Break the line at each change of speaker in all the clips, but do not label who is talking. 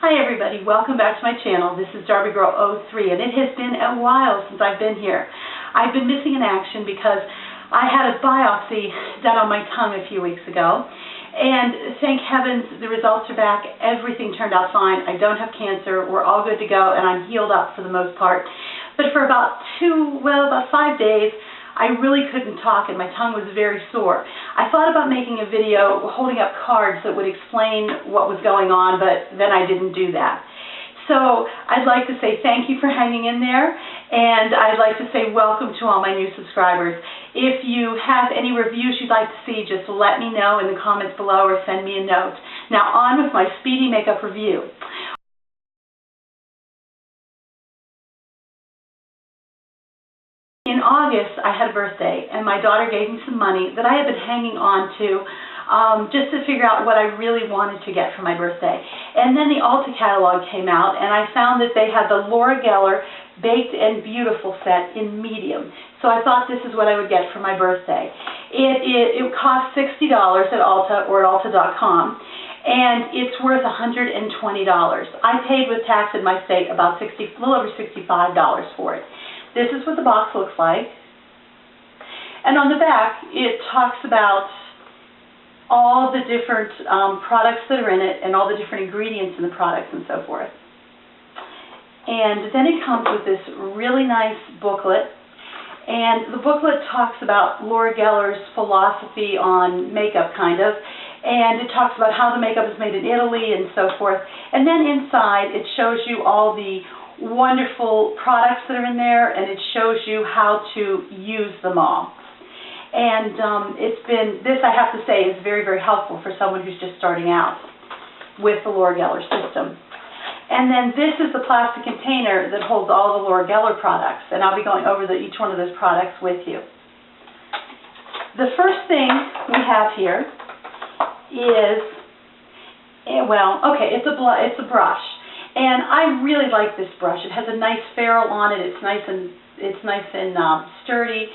Hi everybody, welcome back to my channel. This is DarbyGirl03 and it has been a while since I've been here. I've been missing in action because I had a biopsy done on my tongue a few weeks ago, and thank heavens the results are back. Everything turned out fine. I don't have cancer. We're all good to go and I'm healed up for the most part. But for about 5 days I really couldn't talk and my tongue was very sore. I thought about making a video holding up cards that would explain what was going on, but then I didn't do that. So I'd like to say thank you for hanging in there, and I'd like to say welcome to all my new subscribers. If you have any reviews you'd like to see, just let me know in the comments below or send me a note. Now on with my Speedy Makeup review. In August, I had a birthday, and my daughter gave me some money that I had been hanging on to just to figure out what I really wanted to get for my birthday. And then the Ulta catalog came out, and I found that they had the Laura Geller Baked and Beautiful set in medium. So I thought this is what I would get for my birthday. It cost $60 at Ulta or at Ulta.com, and it's worth $120. I paid with tax in my state about a little over $65 for it. This is what the box looks like. And on the back, it talks about all the different products that are in it and all the different ingredients in the products and so forth. And then it comes with this really nice booklet. And the booklet talks about Laura Geller's philosophy on makeup, kind of. And it talks about how the makeup is made in Italy and so forth. And then inside, it shows you all the wonderful products that are in there, and it shows you how to use them all. And this I have to say is very, very helpful for someone who's just starting out with the Laura Geller system. And then this is the plastic container that holds all the Laura Geller products, and I'll be going over each one of those products with you. The first thing we have here is, it's a brush. And I really like this brush. It has a nice ferrule on it. It's nice and sturdy.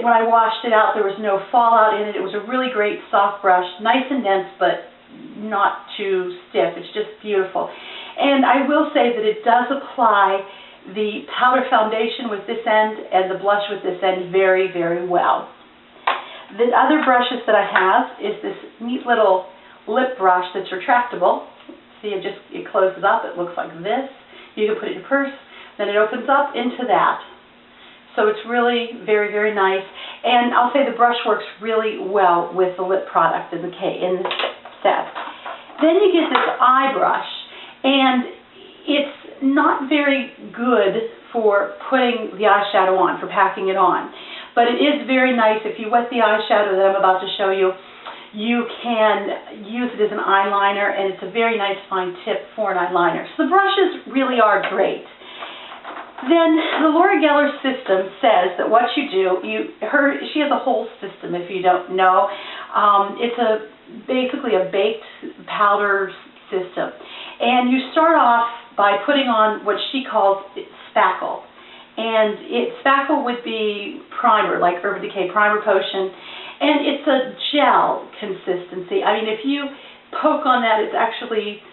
When I washed it out, there was no fallout in it. It was a really great soft brush, nice and dense, but not too stiff. It's just beautiful. And I will say that it does apply the powder foundation with this end and the blush with this end very, very well. The other brushes that I have is this neat little lip brush that's retractable. See, it closes up. It looks like this. You can put it in your purse. Then it opens up into that. So it's really very, very nice. And I'll say the brush works really well with the lip product in the set. Then you get this eye brush, and it's not very good for putting the eyeshadow on, for packing it on. But it is very nice. If you wet the eyeshadow that I'm about to show you, you can use it as an eyeliner, and it's a very nice fine tip for an eyeliner. So the brushes really are great. Then the Laura Geller system says that what you do, she has a whole system if you don't know. It's basically a baked powder system. And you start off by putting on what she calls spackle. And spackle would be primer, like Urban Decay Primer Potion. And it's a gel consistency. I mean, if you poke on that, it's actually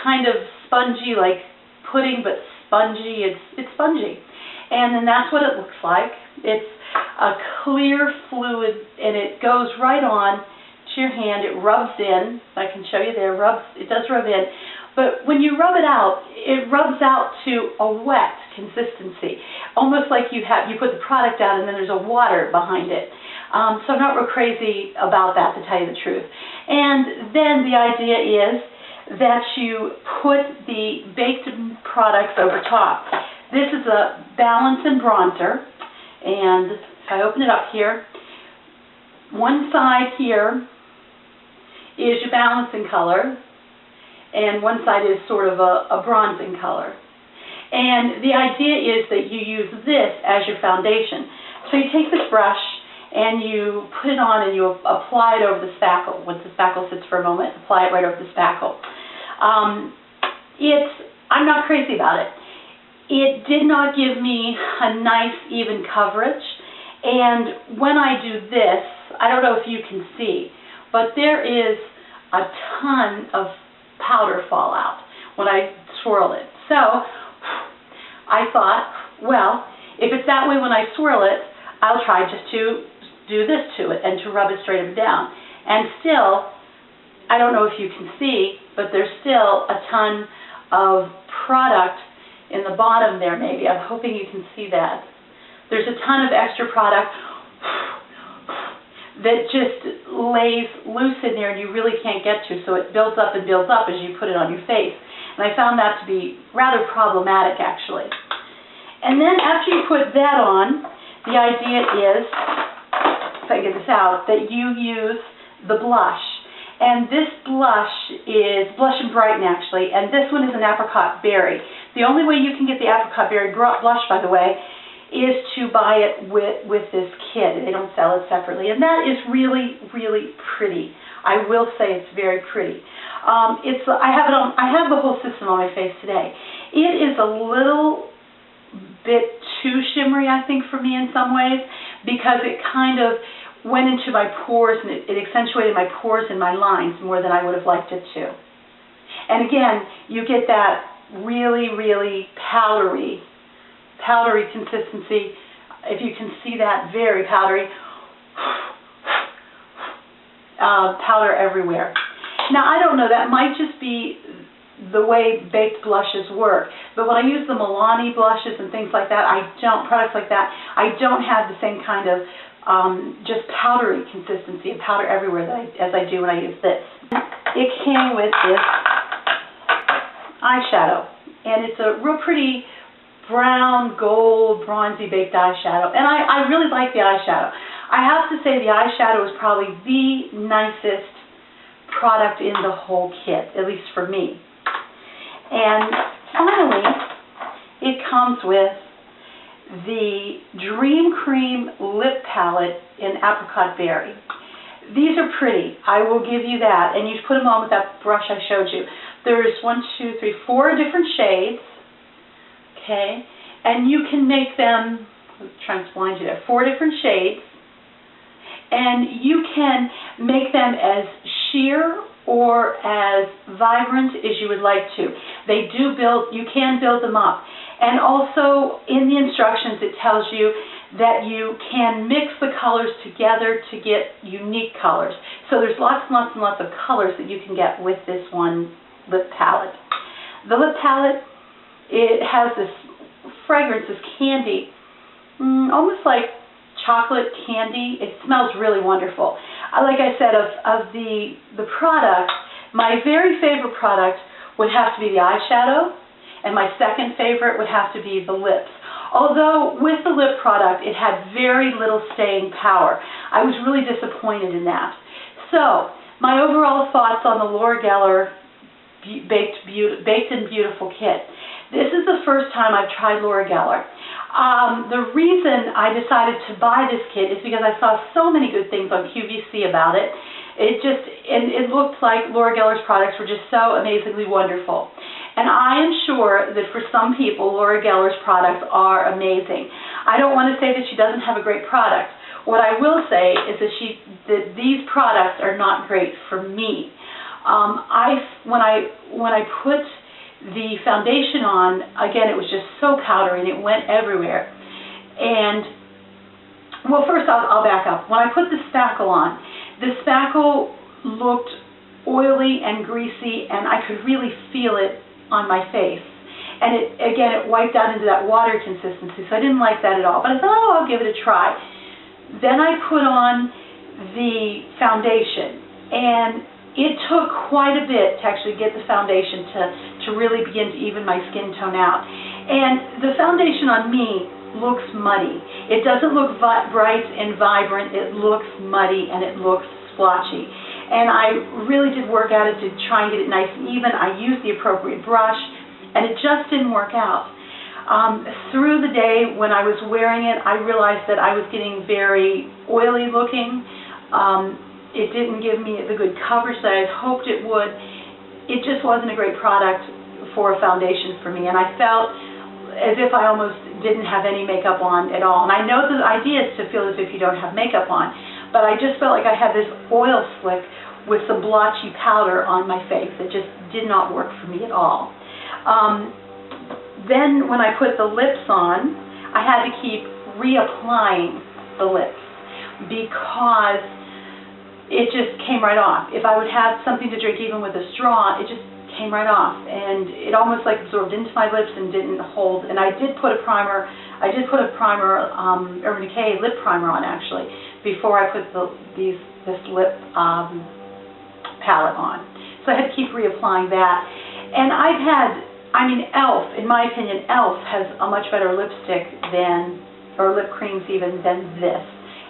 kind of spongy, like pudding, but spongy. It's spongy. And then that's what it looks like. It's a clear fluid, and it goes right on to your hand. It rubs in. I can show you there. It does rub in. But when you rub it out, it rubs out to a wet consistency, almost like you put the product out and then there's a water behind it. So I'm not real crazy about that, to tell you the truth. And then the idea is that you put the baked products over top. This is a balance and bronzer, and if I open it up here, one side here is your balancing color, and one side is sort of a bronzing color. And the idea is that you use this as your foundation. So you take this brush and you put it on and you apply it over the spackle. Once the spackle sits for a moment, apply it right over the spackle. I'm not crazy about it. It did not give me a nice even coverage, and when I do this, I don't know if you can see, but there is a ton of powder fallout. when I swirl it. So I thought, well, if it's that way when I swirl it, I'll try just to do this to it and to rub it straight up and down. And still, I don't know if you can see, but there's still a ton of product in the bottom there maybe. I'm hoping you can see that. There's a ton of extra product that just lays loose in there and you really can't get to, so it builds up and builds up as you put it on your face. And I found that to be rather problematic, actually. And then after you put that on, the idea is, if I get this out, that you use the blush. And this blush is Blush and Brighten, actually, and this one is an apricot berry. The only way you can get the apricot berry blush, by the way, is to buy it with this kit. They don't sell it separately, and that is really, really pretty. I will say it's very pretty. I have the whole system on my face today. It is a little bit too shimmery, I think, for me in some ways, because it kind of went into my pores and it accentuated my pores and my lines more than I would have liked it to. And again, you get that really, really powdery consistency. If you can see that, very powdery. Powder everywhere. Now, I don't know, that might just be the way baked blushes work, but when I use the Milani blushes and things like that, products like that, I don't have the same kind of just powdery consistency and powder everywhere as I do when I use this. It came with this eyeshadow, and it's a real pretty brown, gold, bronzy baked eyeshadow, and I really like the eyeshadow. I have to say the eyeshadow is probably the nicest product in the whole kit, at least for me. And finally, it comes with the Dream Cream Lip Palette in Apricot Berry. These are pretty, I will give you that, and you put them on with that brush I showed you. There's 4 different shades. Okay, and you can make them, let's try and blind you there, 4 different shades, and you can make them as sheer or as vibrant as you would like to. They do build, you can build them up. And also in the instructions it tells you that you can mix the colors together to get unique colors. So there's lots and lots and lots of colors that you can get with this one lip palette. The lip palette, it has this fragrance, this candy, almost like chocolate candy. It smells really wonderful. Like I said, of the product, my very favorite product would have to be the eyeshadow, and my second favorite would have to be the lips. Although with the lip product, it had very little staying power. I was really disappointed in that. So, my overall thoughts on the Laura Geller Baked and Beautiful kit. This is the first time I've tried Laura Geller. The reason I decided to buy this kit is because I saw so many good things on QVC about it. It looked like Laura Geller's products were just so amazingly wonderful. And I am sure that for some people, Laura Geller's products are amazing. I don't want to say that she doesn't have a great product. What I will say is that these products are not great for me. When I put the foundation on, again, it was just so powdery and it went everywhere. And, well, first I'll back up. When I put the spackle on, the spackle looked oily and greasy, and I could really feel it on my face. And it wiped out into that water consistency, so I didn't like that at all. But I thought, oh, I'll give it a try. Then I put on the foundation, and it took quite a bit to actually get the foundation to really begin to even my skin tone out. And the foundation on me looks muddy. It doesn't look bright and vibrant. It looks muddy and it looks splotchy. And I really did work at it to try and get it nice and even. I used the appropriate brush, and it just didn't work out. Through the day when I was wearing it, I realized that I was getting very oily looking. It didn't give me the good coverage that I had hoped it would. It just wasn't a great product for a foundation for me, and I felt as if I almost didn't have any makeup on at all. And I know the idea is to feel as if you don't have makeup on, but I just felt like I had this oil slick with some blotchy powder on my face that just did not work for me at all. Then when I put the lips on, I had to keep reapplying the lips because it just came right off. If I would have something to drink even with a straw, it just came right off, and it almost like absorbed into my lips and didn't hold. And I did put a primer. Urban Decay lip primer on actually before I put this lip palette on. So I had to keep reapplying that. And I've had, e.l.f., in my opinion, e.l.f. has a much better lipstick than, or lip creams even, than this.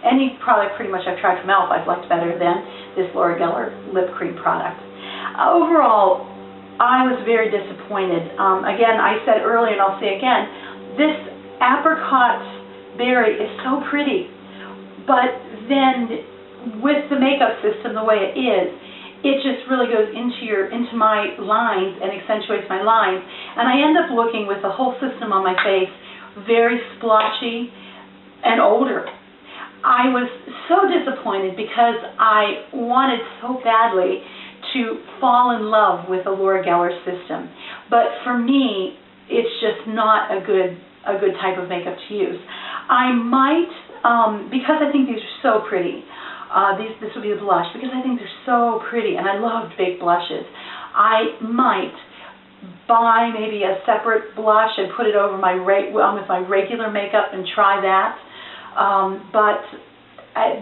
Any product pretty much I've tried from e.l.f. I've liked better than this Laura Geller lip cream product. Overall, I was very disappointed. Again, I said earlier, and I'll say again, this apricot berry is so pretty, but then with the makeup system the way it is, it just really goes into my lines and accentuates my lines, and I end up looking with the whole system on my face very splotchy and older. I was so disappointed because I wanted so badly to fall in love with the Laura Geller system, but for me, it's just not a good type of makeup to use. I might, because I think these are so pretty. This would be a blush because I think they're so pretty, and I loved big blushes. I might buy maybe a separate blush and put it over with my regular makeup and try that.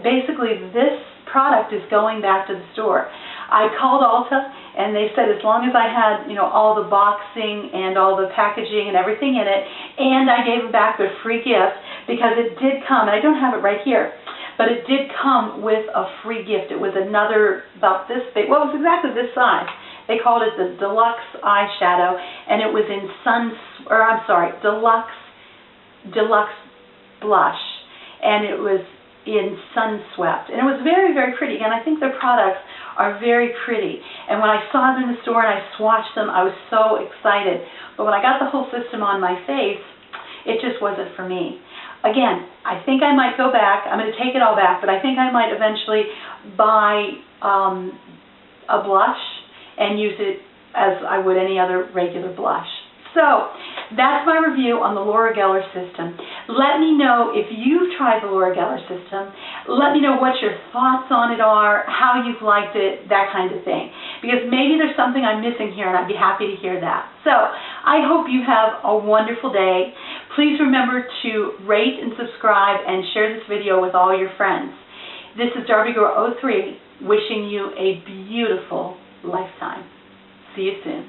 Basically, this product is going back to the store. I called Ulta, and they said as long as I had, all the boxing and all the packaging and everything in it, and I gave them back their free gift because it did come, and I don't have it right here, but it did come with a free gift. It was another, about this big, well, it was exactly this size. They called it the Deluxe Eyeshadow, and it was in Deluxe Blush, and it was in Sun Swept, and it was very, very pretty, and I think their products are very pretty. And when I saw them in the store and I swatched them, I was so excited. But when I got the whole system on my face, it just wasn't for me. Again, I think I might go back. I'm going to take it all back, but I think I might eventually buy a blush and use it as I would any other regular blush. So that's my review on the Laura Geller system. Let me know if you've tried the Laura Geller system. Let me know what your thoughts on it are, how you've liked it, that kind of thing. Because maybe there's something I'm missing here, and I'd be happy to hear that. So I hope you have a wonderful day. Please remember to rate and subscribe and share this video with all your friends. This is Darby Girl 03 wishing you a beautiful lifetime. See you soon.